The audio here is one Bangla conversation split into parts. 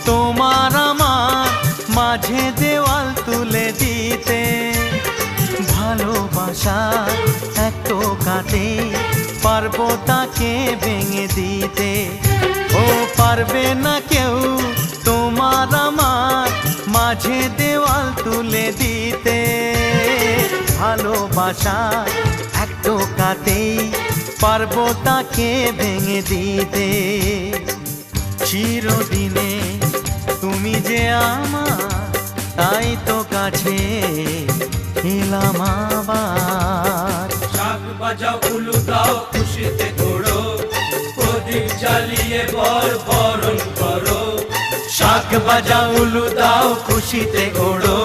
তোমার আমার মাঝে দেওয়াল তুলে দিতে, ভালোবাসা এত কাটে পারবো তাকে ভেঙে দিতে। ও পারবে না কেউ তোমার আমার মাঝে দেওয়াল তুলে দিতে, ভালোবাসা একটু কাটেই পারবো তাকে ভেঙে দিতে। চিরদিনে তুমি যে আমার, তাই তো কাছে এলাম আবার। শাক বাজাও উলু দাও খুশিতে ঘোড়ো, প্রদীপ জ্বালিয়ে বরণ করো। শাক বাজাও উলু দাও খুশিতে ওড়ো,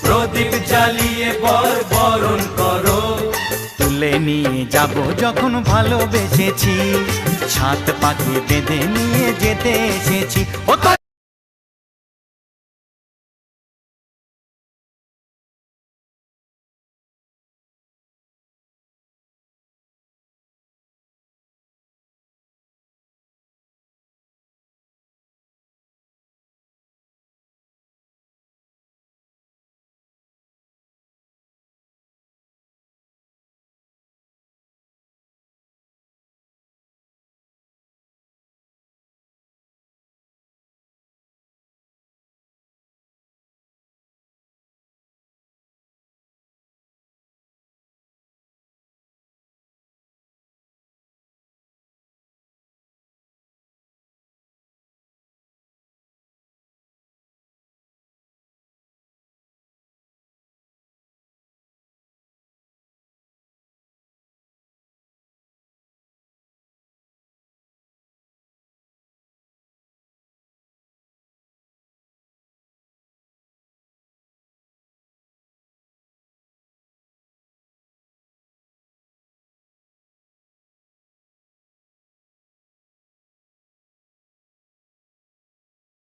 প্রদীপ জ্বালিয়ে বরণ করো। তুলে নিয়ে যাব যখন ভালোবেসেছি, সাত পাখি বেঁধে নিয়ে যেতে এসেছি। ও